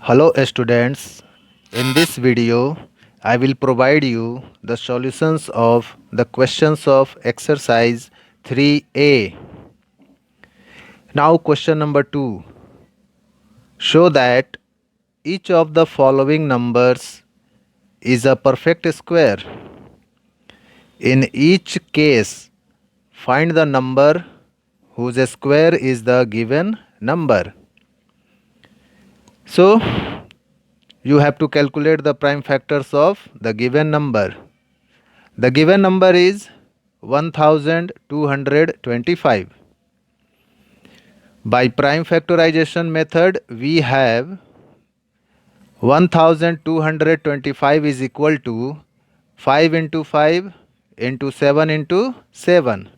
Hello students, in this video I will provide you the solutions of the questions of exercise 3A. Now question number 2. Show that each of the following numbers is a perfect square. In each case, find the number whose square is the given number. So, you have to calculate the prime factors of the given number. The given number is 1225. By prime factorization method, we have 1225 is equal to 5 into 5 into 7 into 7.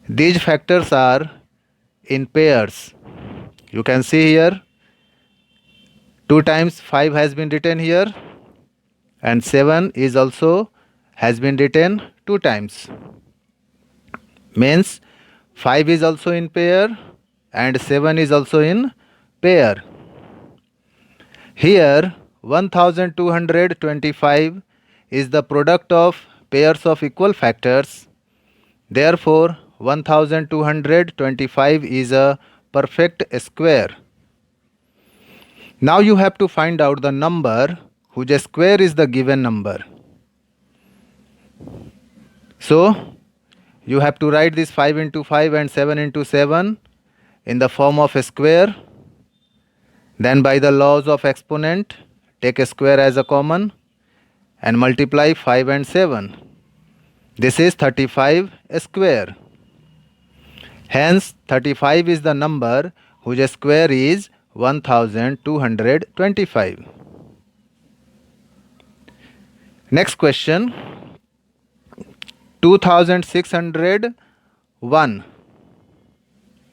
These factors are in pairs. You can see here 2 times 5 has been written here and 7 is also has been written 2 times. Means 5 is also in pair and 7 is also in pair. Here 1225 is the product of pairs of equal factors. Therefore 1225 is a perfect square. Now you have to find out the number whose square is the given number. So you have to write this 5 into 5 and 7 into 7 in the form of a square. Then by the laws of exponent, take a square as a common and multiply 5 and 7. This is 35 square. Hence 35 is the number whose square is 1225. Next question, 2601.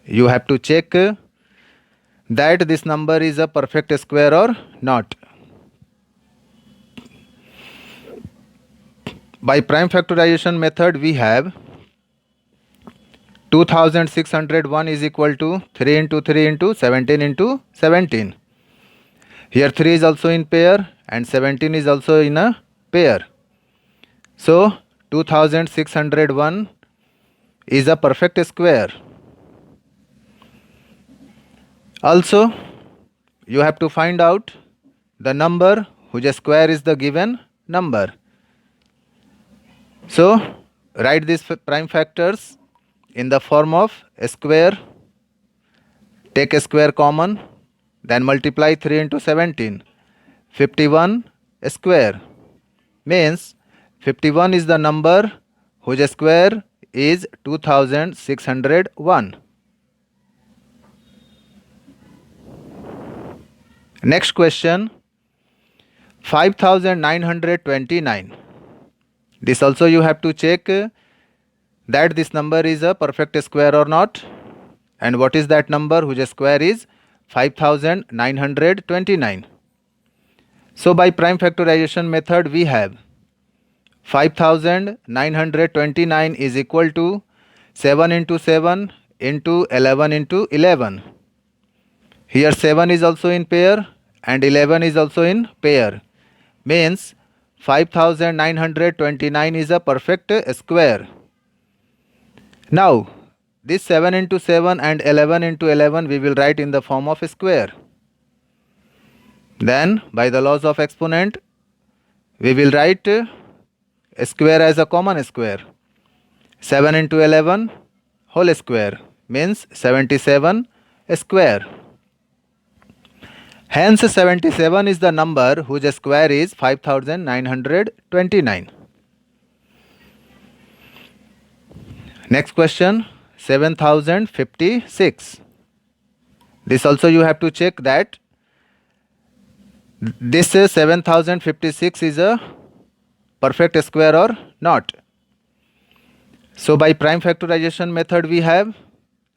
You have to check that this number is a perfect square or not. By prime factorization method, we have 2601 is equal to 3 into 3 into 17 into 17. Here 3 is also in pair and 17 is also in a pair. So 2601 is a perfect square. Also, you have to find out the number whose square is the given number. So, write these prime factors in the form of a square. Take a square common, then multiply 3 into 17. 51 square means 51 is the number whose square is 2601. Next question, 5929. This also you have to check that this number is a perfect square or not. And what is that number whose square is 5929. So by prime factorization method, we have 5929 is equal to 7 into 7 into 11 into 11. Here 7 is also in pair and 11 is also in pair. Means 5929 is a perfect square. Now this 7 into 7 and 11 into 11 we will write in the form of a square. Then by the laws of exponent we will write a square as a common square. 7 into 11 whole square means 77 square. Hence 77 is the number whose square is 5929. Next question, 7056. This also you have to check that this 7056 is a perfect square or not. So by prime factorization method, we have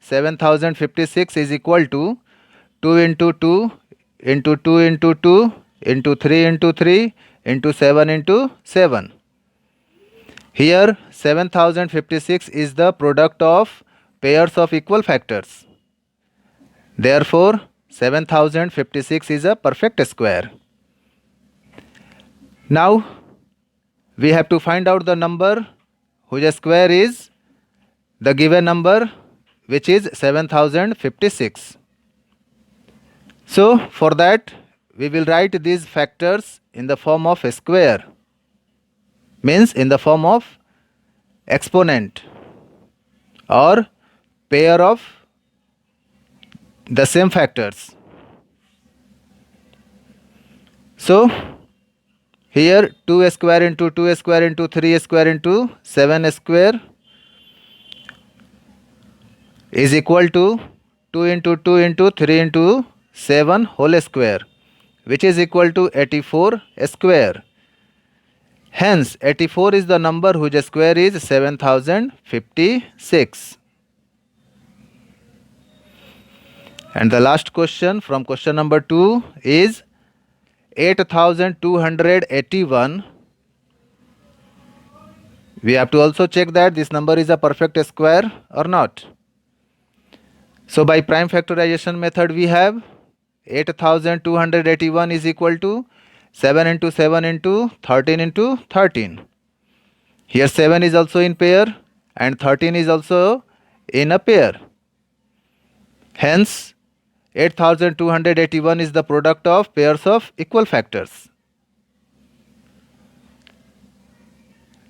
7056 is equal to 2 into 2 into 2 into 2 into 3 into 3 into 7 into 7. Here 7056 is the product of pairs of equal factors. Therefore 7056 is a perfect square. Now we have to find out the number whose square is the given number, which is 7056. So for that we will write these factors in the form of a square, means in the form of exponent or pair of the same factors. So here 2 square into 2 square into 3 square into 7 square is equal to 2 into 2 into 3 into 7 whole square, which is equal to 84 square. Hence 84 is the number whose square is 7056. And the last question from question number 2 is 8281. We have to also check that this number is a perfect square or not. So by prime factorization method we have 8281 is equal to 7 into 7 into 13 into 13. Here 7 is also in pair and 13 is also in a pair. Hence 8281 is the product of pairs of equal factors.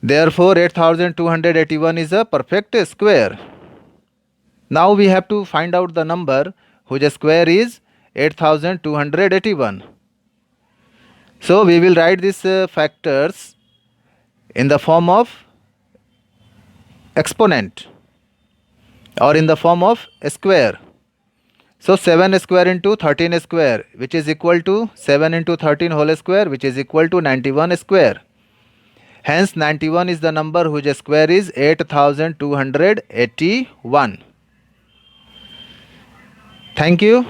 Therefore 8281 is a perfect square. Now we have to find out the number whose square is 8281. So we will write these factors in the form of exponent or in the form of a square. So 7 square into 13 square, which is equal to 7 into 13 whole square, which is equal to 91 square. Hence 91 is the number whose square is 8281. Thank you.